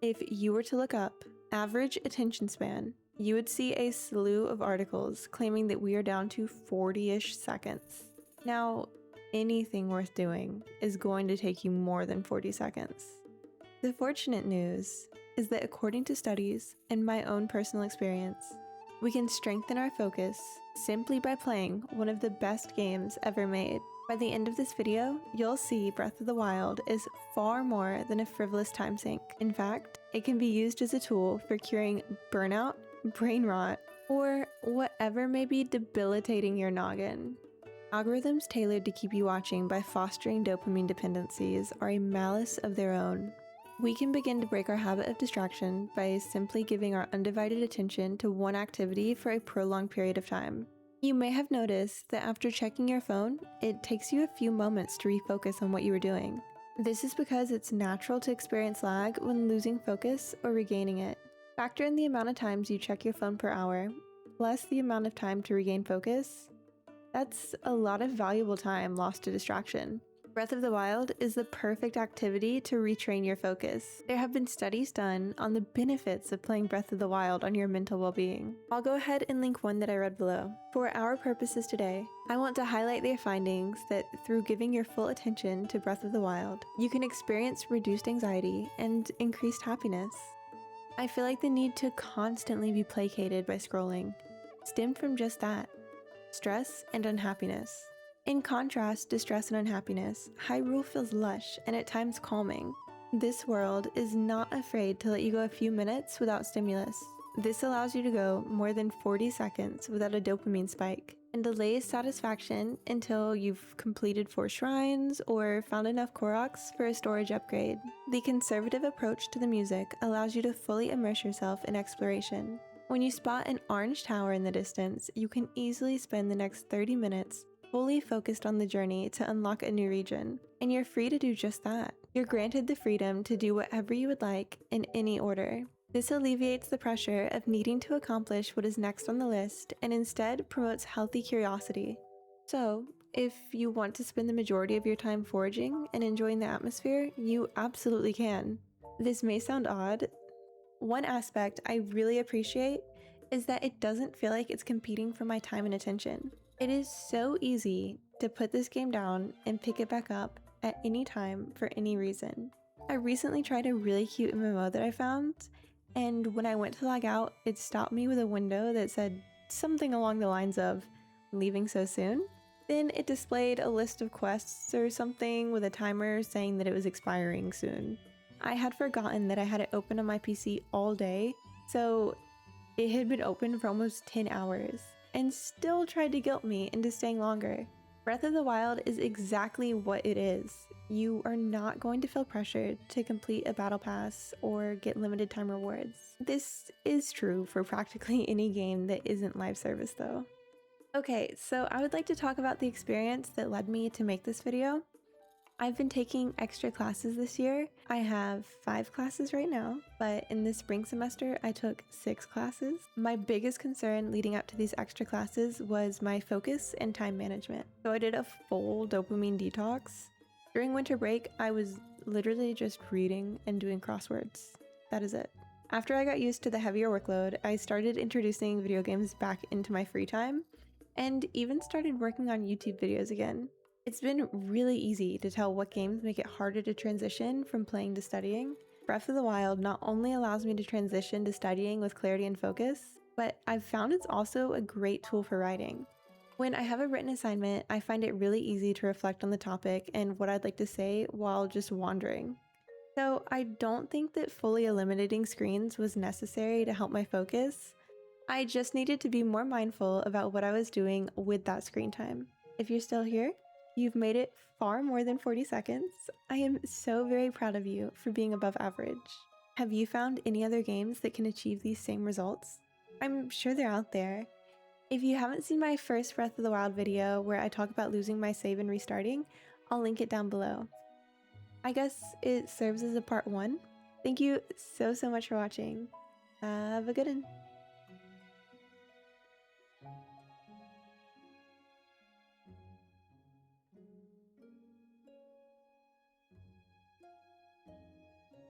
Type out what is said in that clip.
If you were to look up average attention span, you would see a slew of articles claiming that we are down to 40-ish seconds. Now, anything worth doing is going to take you more than 40 seconds. The fortunate news is that according to studies and my own personal experience, we can strengthen our focus simply by playing one of the best games ever made. By the end of this video, you'll see Breath of the Wild is far more than a frivolous time sink. In fact, it can be used as a tool for curing burnout, brain rot, or whatever may be debilitating your noggin. Algorithms tailored to keep you watching by fostering dopamine dependencies are a malice of their own. We can begin to break our habit of distraction by simply giving our undivided attention to one activity for a prolonged period of time. You may have noticed that after checking your phone, it takes you a few moments to refocus on what you were doing. This is because it's natural to experience lag when losing focus or regaining it. Factor in the amount of times you check your phone per hour, plus the amount of time to regain focus. That's a lot of valuable time lost to distraction. Breath of the Wild is the perfect activity to retrain your focus. There have been studies done on the benefits of playing Breath of the Wild on your mental well-being. I'll go ahead and link one that I read below. For our purposes today, I want to highlight their findings that through giving your full attention to Breath of the Wild, you can experience reduced anxiety and increased happiness. I feel like the need to constantly be placated by scrolling stemmed from just that, stress and unhappiness. In contrast to stress and unhappiness, Hyrule feels lush and at times calming. This world is not afraid to let you go a few minutes without stimulus. This allows you to go more than 40 seconds without a dopamine spike, and delays satisfaction until you've completed 4 shrines or found enough Koroks for a storage upgrade. The conservative approach to the music allows you to fully immerse yourself in exploration. When you spot an orange tower in the distance, you can easily spend the next 30 minutes fully focused on the journey to unlock a new region, and you're free to do just that. You're granted the freedom to do whatever you would like in any order. This alleviates the pressure of needing to accomplish what is next on the list and instead promotes healthy curiosity. So, if you want to spend the majority of your time foraging and enjoying the atmosphere, you absolutely can. This may sound odd. One aspect I really appreciate is that it doesn't feel like it's competing for my time and attention. It is so easy to put this game down and pick it back up at any time for any reason. I recently tried a really cute MMO that I found, and when I went to log out, it stopped me with a window that said something along the lines of, "Leaving so soon?" Then it displayed a list of quests or something with a timer saying that it was expiring soon. I had forgotten that I had it open on my PC all day, so it had been open for almost 10 hours. And still tried to guilt me into staying longer. Breath of the Wild is exactly what it is. You are not going to feel pressured to complete a battle pass or get limited time rewards. This is true for practically any game that isn't live service though. Okay, so I would like to talk about the experience that led me to make this video. I've been taking extra classes this year. I have 5 classes right now, but in the spring semester, I took 6 classes. My biggest concern leading up to these extra classes was my focus and time management. So I did a full dopamine detox. During winter break, I was literally just reading and doing crosswords. That is it. After I got used to the heavier workload, I started introducing video games back into my free time and even started working on YouTube videos again. It's been really easy to tell what games make it harder to transition from playing to studying. Breath of the Wild not only allows me to transition to studying with clarity and focus, but I've found it's also a great tool for writing. When I have a written assignment, I find it really easy to reflect on the topic and what I'd like to say while just wandering. So I don't think that fully eliminating screens was necessary to help my focus. I just needed to be more mindful about what I was doing with that screen time. If you're still here, you've made it far more than 40 seconds. I am so very proud of you for being above average. Have you found any other games that can achieve these same results? I'm sure they're out there. If you haven't seen my first Breath of the Wild video where I talk about losing my save and restarting, I'll link it down below. I guess it serves as a part 1. Thank you so much for watching. Have a good one.